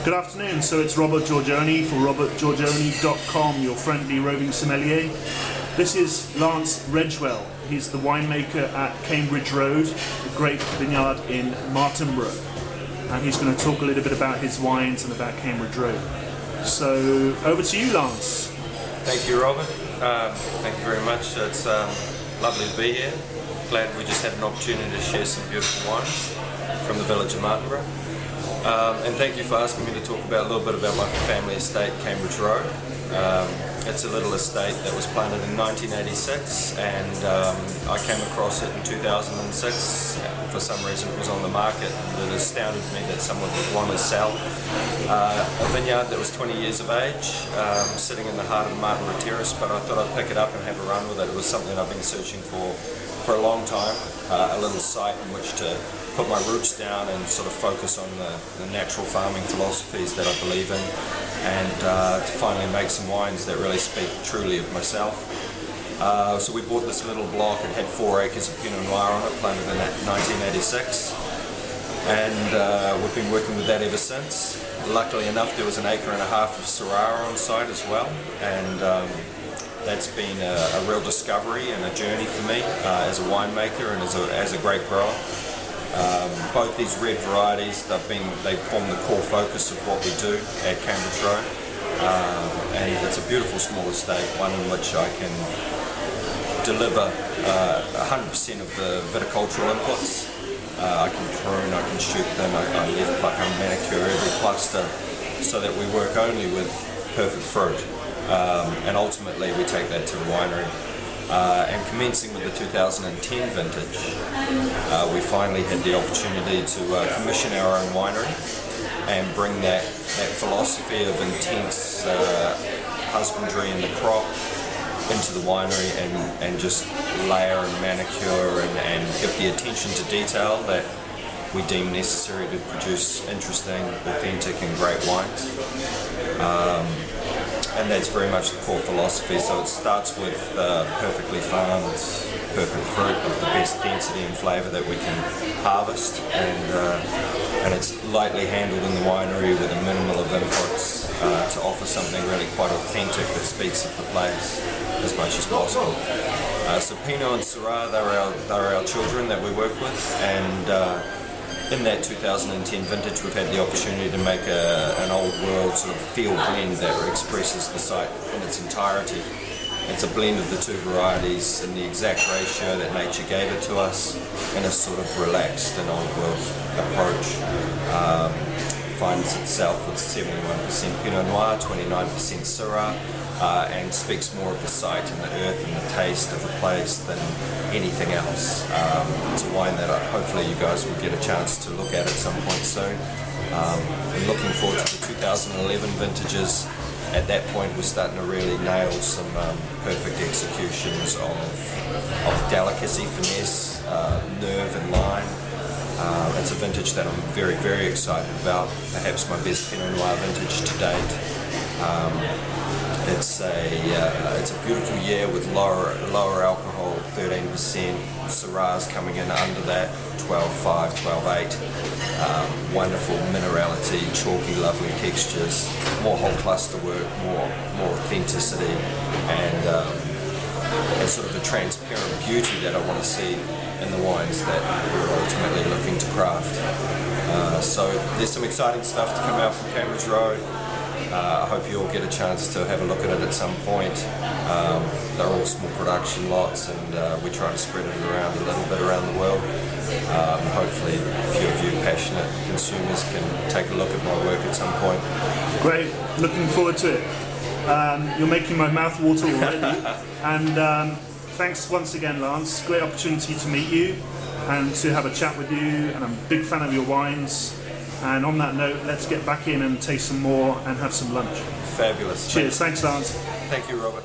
Good afternoon, so it's Robert Giorgione for Giorgione.com, your friendly roving sommelier. This is Lance Redgwell. He's the winemaker at Cambridge Road, the great vineyard in Martinborough. And he's going to talk a little bit about his wines and about Cambridge Road. So, over to you, Lance. Thank you, Robert. Thank you very much. It's lovely to be here. Glad we just had an opportunity to share some beautiful wines from the village of Martinborough. And thank you for asking me to talk a little bit about my family estate, Cambridge Road. It's a little estate that was planted in 1986, and I came across it in 2006. For some reason it was on the market, and it astounded me that someone would want to sell a vineyard that was 20 years of age, sitting in the heart of the Martinborough Terrace, but I thought I'd pick it up and have a run with it. It was something I've been searching for a long time, a little site in which to put my roots down and sort of focus on the natural farming philosophies that I believe in, and to finally make some wines that really speak truly of myself. So we bought this little block. It had 4 acres of Pinot Noir on it, planted in 1986, and we've been working with that ever since. Luckily enough, there was an 1.5 acres of Syrah on site as well, and that's been a real discovery and a journey for me as a winemaker and as a grape grower. Both these red varieties, they form the core focus of what we do at Cambridge Road, and it's a beautiful small estate, one in which I can deliver 100% of the viticultural inputs. I can prune, I can shoot them, I leaf pluck, I manicure every cluster so that we work only with perfect fruit, and ultimately we take that to the winery. And commencing with the 2010 vintage, we finally had the opportunity to commission our own winery and bring that philosophy of intense husbandry in the crop into the winery, and just layer and manicure and give the attention to detail that we deem necessary to produce interesting, authentic and great wines. And that's very much the core philosophy. So it starts with perfectly farmed, perfect fruit of the best density and flavour that we can harvest, and it's lightly handled in the winery with a minimal of inputs to offer something really quite authentic that speaks of the place as much as possible. So Pinot and Syrah, they're our children that we work with, and in that 2010 vintage we've had the opportunity to make an old world sort of field blend that expresses the site in its entirety. It's a blend of the two varieties in the exact ratio that nature gave it to us, in a sort of relaxed and old world approach. Finds itself with 71% Pinot Noir, 29% Syrah, and speaks more of the site and the earth and the taste of the place than anything else. It's a wine that hopefully you guys will get a chance to look at some point soon. I'm looking forward to the 2011 vintages. At that point we're starting to really nail some perfect executions of delicacy, finesse, nerve and line. It's a vintage that I'm very, very excited about. Perhaps my best Pinot Noir vintage to date. It's a beautiful year with lower alcohol, 13%. Syrah's coming in under that, 12.5, 12.8. Wonderful minerality, chalky, lovely textures, more whole cluster work, more authenticity, and sort of a transparent beauty that I want to see in the wines that we're ultimately looking to craft. So there's some exciting stuff to come out from Cambridge Road. I hope you all get a chance to have a look at it at some point. They're all small production lots, and we try to spread it around a little bit around the world. Hopefully a few of you passionate consumers can take a look at my work at some point. Great, looking forward to it. You're making my mouth water already. And thanks once again, Lance. Great opportunity to meet you and to have a chat with you, and I'm a big fan of your wines. And on that note, let's get back in and taste some more and have some lunch. Fabulous. Cheers. Thanks, Lance. Thank you, Robert.